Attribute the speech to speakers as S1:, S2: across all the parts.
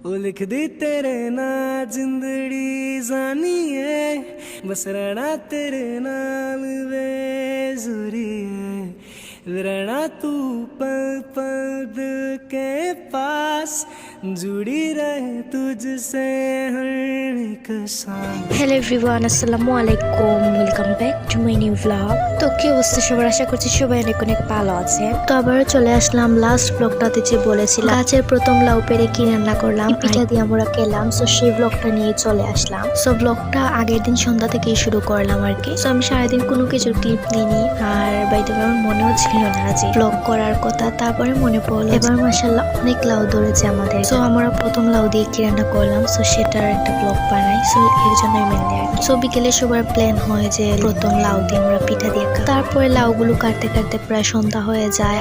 S1: ਉਹ ਲਿਖਦੀ ਤੇਰੇ ਨਾਲ ਜ਼ਿੰਦੜੀ ਜਾਨੀ ਏ ਬਸ ਰਹਿਣਾ ਤੇਰੇ ਨਾਲ ਵੇ ਜ਼ਰੂਰੀ रहना तू पल पल दिल के पास जुड़ी रहे तुझसे हर एक सांस।
S2: হ্যালো এভরিওয়ান, আসসালামু আলাইকুম, welcome back to my new blog. তো কি অবস্থা সবার, আশা করছি সবাই অনেক অনেক ভালো আছে। তো আবার চলে আসলাম লাস্ট ব্লগটাতে, যে বলেছিলাম গাছের প্রথম লাউ পেরে কি রান্না করলাম, পিঠা দিয়ে আমরা খেলাম। সো সেই ব্লগটা নিয়ে চলে আসলাম। সো ব্লগটা আগের দিন সন্ধ্যা থেকেই শুরু করলাম আর কি। সো আমি সারাদিন কোনো কিছুর ক্লিপ নিইনি, আর বাইরে আমার মনেও ছিল না যে ব্লগ করার কথা। তারপরে মনে পড়লো এবার মাশাআল্লাহ অনেক লাউ ধরেছে আমাদের। সো আমরা প্রথম লাউ দিয়ে কি রান্না করলাম, সো সেটার একটা ব্লগ বানাই। সো এর জন্যই মেনলি আর কি। সো বিকেলে সবার প্ল্যান হয় যে প্রথম লাউ দিয়ে আমরা পিঠা দিয়ে খাই। তারপরে লাউগুলো কাটতে কাটতে প্রায় সন্ধ্যা হয়ে যায়,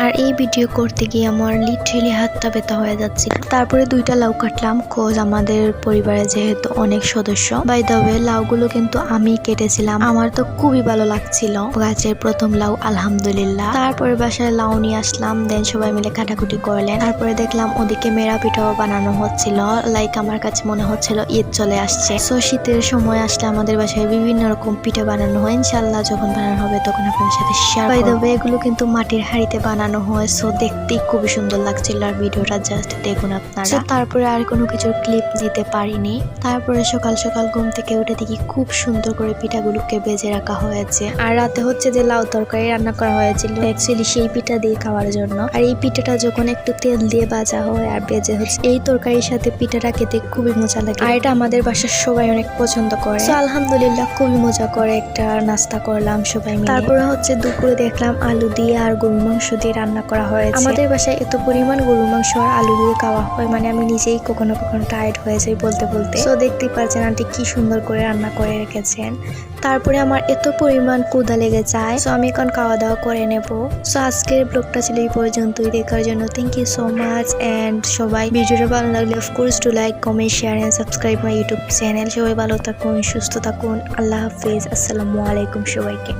S2: আর এই ভিডিও করতে গিয়ে আমার লিটারেলি হাতটা ব্যথা হয়ে যাচ্ছিল। তারপরে 2টা লাউ কাটলাম, কোজ আমাদের পরিবারে যেহেতু অনেক সদস্য। বাই দ্য ওয়ে লাউগুলো কিন্তু আমি কেটেছিলাম, আমার তো খুবই ভালো লাগছিল গাছের প্রথম লাউ, আলহামদুলিল্লাহ। তারপরে বাসায় লাউ নিয়ে আসলাম, দেন সবাই মিলে কাটাকুটি করলেন। তারপরে দেখলাম ওদিকে মেরা পিঠাও বানানো হচ্ছিল, লাইক আমার কাছে মনে হচ্ছিল ঈদ চলে আসছে। সো শীতের সময় আসলে আমাদের বাসায় বিভিন্ন রকম পিঠা বানানো হয়, ইনশাআল্লাহ যখন বানানো হবে তখন আপনাদের সাথে শেয়ার করব। বাই দ্য ওয়ে এগুলো কিন্তু মাটির হাঁড়িতে বানানো হয়, সো দেখতেই খুবই সুন্দর লাগছিল। আর ভিডিওটা জাস্ট দেখুন আপনারা। তারপরে আর কোনো কিছুর ক্লিপ দিতে পারিনি। তারপরে সকাল সকাল ঘুম থেকে উঠে দেখি খুব সুন্দর করে পিঠাগুলোকে ভেজে রাখা হয়েছে। আর রাতে হচ্ছে যে লাউ তরকারি রান্না করা হয়েছিল অ্যাকচুয়ালি সেই পিঠা দিয়ে খাওয়ার জন্য। আর এই পিঠাটা যখন একটু তেল দিয়ে ভাজা হয় আর ভেজে হচ্ছে, এই তরকারির সাথে পিঠাটা খেতে খুবই মজা লাগে। আর এটা আমাদের বাসার সবাই অনেক পছন্দ করে। তো আলহামদুলিল্লাহ খুবই মজা করে একটা নাস্তা করলাম সবাই মিলে। তারপরে হচ্ছে দুপুরে দেখলাম আলু দিয়ে আর গরুর মাংস দিয়ে রান্না করা হয়েছে। আমাদের বাসায় এত পরিমাণ গরুর মাংস আর আলু দিয়ে খাওয়া হয়, মানে আমি নিজেই কখনো কখনো টায়ার্ড হয়ে যাই বলতে বলতে। তো দেখতেই পাচ্ছেন আন্টি কি সুন্দর করে রান্না করে রেখেছেন। তারপরে আমার এত পরিমাণ ক্ষুধা লেগে যায়, সো আমি এখন খাওয়া দাওয়া করে নেব। সো আজকের ব্লগটা ছিল এই পর্যন্তই, দেখার জন্য thank you so much. And সবাই ভিডিওটা ভালো লাগলে of course to like, comment, share and subscribe my YouTube channel. সবাই ভালো থাকুন, সুস্থ থাকুন, আল্লাহ হাফিজ, আসসালামু আলাইকুম সবাইকে।